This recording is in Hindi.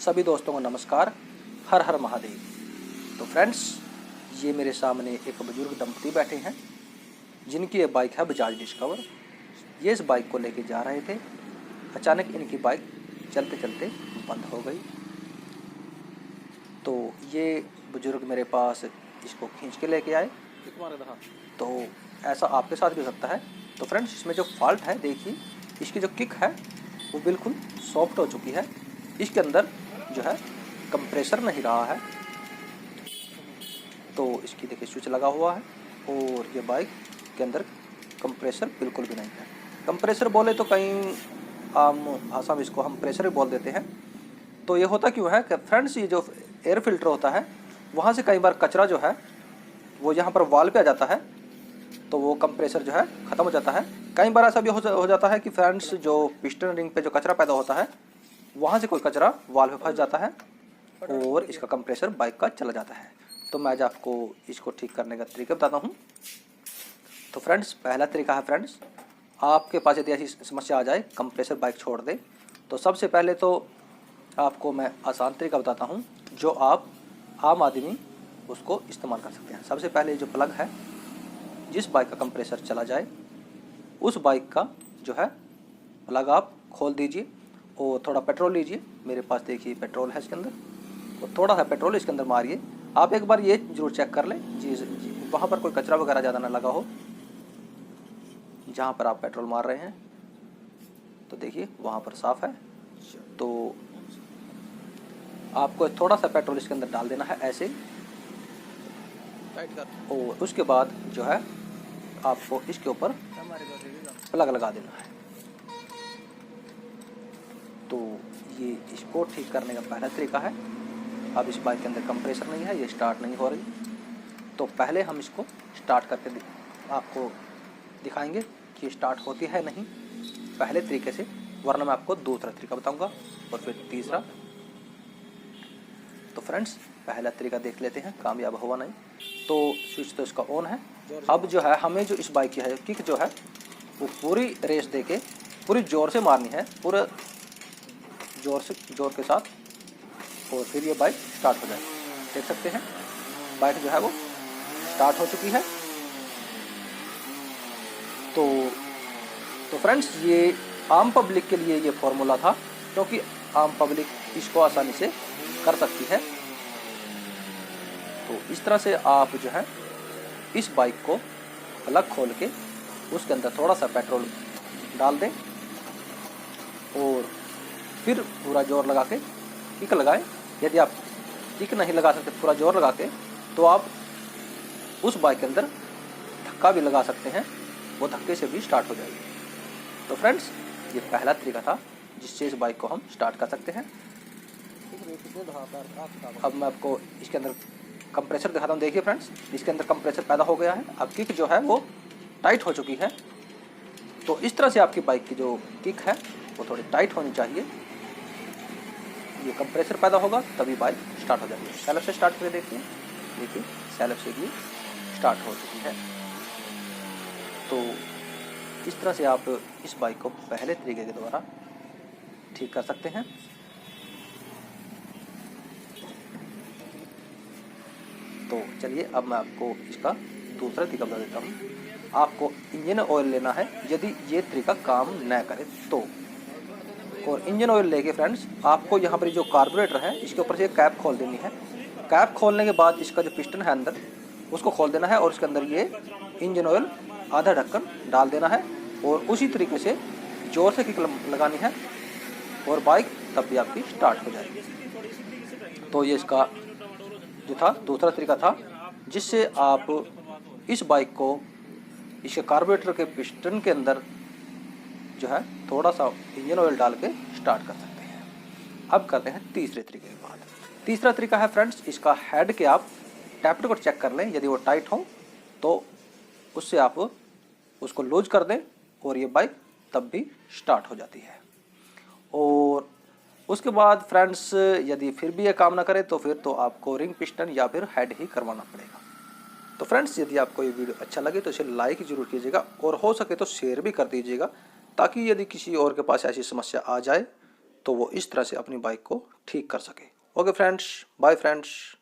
सभी दोस्तों को नमस्कार। हर हर महादेव। तो फ्रेंड्स, ये मेरे सामने एक बुजुर्ग दंपति बैठे हैं जिनकी ये बाइक है बजाज डिस्कवर। ये इस बाइक को लेके जा रहे थे, अचानक इनकी बाइक चलते चलते बंद हो गई। तो ये बुजुर्ग मेरे पास इसको खींच के लेके आए। तो ऐसा आपके साथ भी हो सकता है। तो फ्रेंड्स, इसमें जो फॉल्ट है देखिए, इसकी जो किक है वो बिल्कुल सॉफ्ट हो चुकी है। इसके अंदर जो है कंप्रेसर नहीं रहा है। तो इसकी देखिए स्विच लगा हुआ है और ये बाइक के अंदर कंप्रेसर बिल्कुल भी नहीं है। कंप्रेसर बोले तो कई आम भाषा में इसको हम प्रेशर भी बोल देते हैं। तो ये होता क्यों है कि फ्रेंड्स, ये जो एयर फिल्टर होता है वहाँ से कई बार कचरा जो है वो यहाँ पर वाल पे आ जाता है, तो वो कंप्रेसर जो है ख़त्म हो जाता है। कई बार ऐसा भी हो जाता है कि फ्रेंड्स, जो पिस्टन रिंग पे जो कचरा पैदा होता है वहाँ से कोई कचरा वाल पे फंस जाता है और इसका कंप्रेसर बाइक का चला जाता है। तो मैं आज आपको इसको ठीक करने का तरीका बताता हूँ। तो फ्रेंड्स, पहला तरीका है फ्रेंड्स, आपके पास यदि ऐसी समस्या आ जाए कंप्रेसर बाइक छोड़ दे, तो सबसे पहले तो आपको मैं आसान तरीका बताता हूँ जो आप आम आदमी उसको इस्तेमाल कर सकते हैं। सबसे पहले जो प्लग है, जिस बाइक का कंप्रेसर चला जाए उस बाइक का जो है प्लग आप खोल दीजिए और थोड़ा पेट्रोल लीजिए। मेरे पास देखिए पेट्रोल है इसके अंदर, और थोड़ा सा पेट्रोल इसके अंदर मारिए। आप एक बार ये जरूर चेक कर लें जी वहाँ पर कोई कचरा वगैरह ज़्यादा ना लगा हो जहाँ पर आप पेट्रोल मार रहे हैं। तो देखिए वहाँ पर साफ़ है। तो आपको थोड़ा सा पेट्रोल इसके अंदर डाल देना है ऐसे, और उसके बाद जो है आपको इसके ऊपर प्लग लगा देना है। तो ये इसको ठीक करने का पहला तरीका है। अब इस बाइक के अंदर कंप्रेसर नहीं है, ये स्टार्ट नहीं हो रही, तो पहले हम इसको स्टार्ट करके आपको दिखाएंगे कि स्टार्ट होती है नहीं पहले तरीके से, वरना मैं आपको दूसरा तरीका बताऊंगा और फिर तीसरा। तो फ्रेंड्स, पहला तरीका देख लेते हैं, कामयाब हुआ नहीं। तो स्विच तो इसका ऑन है। अब जो है हमें जो इस बाइक की है किक जो है वो पूरी रेस दे के पूरी ज़ोर से मारनी है, पूरे ज़ोर के साथ, और फिर ये बाइक स्टार्ट हो जाए। देख सकते हैं बाइक जो है वो स्टार्ट हो चुकी है। तो फ्रेंड्स, ये आम पब्लिक के लिए ये फॉर्मूला था, क्योंकि आम पब्लिक इसको आसानी से कर सकती है। तो इस तरह से आप जो है इस बाइक को प्लग खोल के उसके अंदर थोड़ा सा पेट्रोल डाल दें और फिर पूरा जोर लगा के किक लगाएं। यदि आप किक नहीं लगा सकते पूरा जोर लगा के, तो आप उस बाइक के अंदर धक्का भी लगा सकते हैं, वो धक्के से भी स्टार्ट हो जाएगी। तो फ्रेंड्स, ये पहला तरीका था जिससे इस बाइक को हम स्टार्ट कर सकते हैं। अब मैं आपको इसके अंदर कंप्रेसर दिखाता हूँ। देखिए फ्रेंड्स, इसके अंदर कंप्रेसर पैदा हो गया है। अब किक जो है वो टाइट हो चुकी है। तो इस तरह से आपकी बाइक की जो किक है वो थोड़ी टाइट होनी चाहिए। ये कंप्रेसर पैदा होगा तभी बाइक स्टार्ट हो जाएगी। सेल्फ से स्टार्ट करके देखिए सेल्फ से भी स्टार्ट हो चुकी है। तो इस तरह से आप इस बाइक को पहले तरीके के द्वारा ठीक कर सकते हैं। तो चलिए अब मैं आपको इसका दूसरा तरीका बता देता हूँ। आपको इंजन ऑयल लेना है यदि ये तरीका काम न करे तो। और इंजन ऑयल लेके फ्रेंड्स, आपको यहाँ पर जो कार्बोरेटर है इसके ऊपर से कैप खोल देनी है। कैप खोलने के बाद इसका जो पिस्टन है अंदर उसको खोल देना है और उसके अंदर ये इंजन ऑयल आधा ढक्कन डाल देना है और उसी तरीके से जोर से किक लगानी है और बाइक तब भी आपकी स्टार्ट हो जाएगी। तो ये इसका जो था दूसरा तरीका था जिससे आप इस बाइक को इसके कार्बोरेटर के पिस्टन के अंदर जो है थोड़ा सा इंजन ऑयल डाल के स्टार्ट कर सकते हैं। अब करते हैं तीसरे तरीके की बात। तीसरा तरीका है फ्रेंड्स, इसका हेड के आप टैप्ड को चेक कर लें, यदि वो टाइट हो तो उससे आप उसको लूज कर दें और ये बाइक तब भी स्टार्ट हो जाती है। और उसके बाद फ्रेंड्स, यदि फिर भी ये काम ना करे तो फिर तो आपको रिंग पिस्टन या फिर हेड ही करवाना पड़ेगा। तो फ्रेंड्स, यदि आपको ये वीडियो अच्छा लगे तो इसे लाइक जरूर कीजिएगा और हो सके तो शेयर भी कर दीजिएगा, ताकि यदि किसी और के पास ऐसी समस्या आ जाए तो वो इस तरह से अपनी बाइक को ठीक कर सके। Okay friends, bye friends.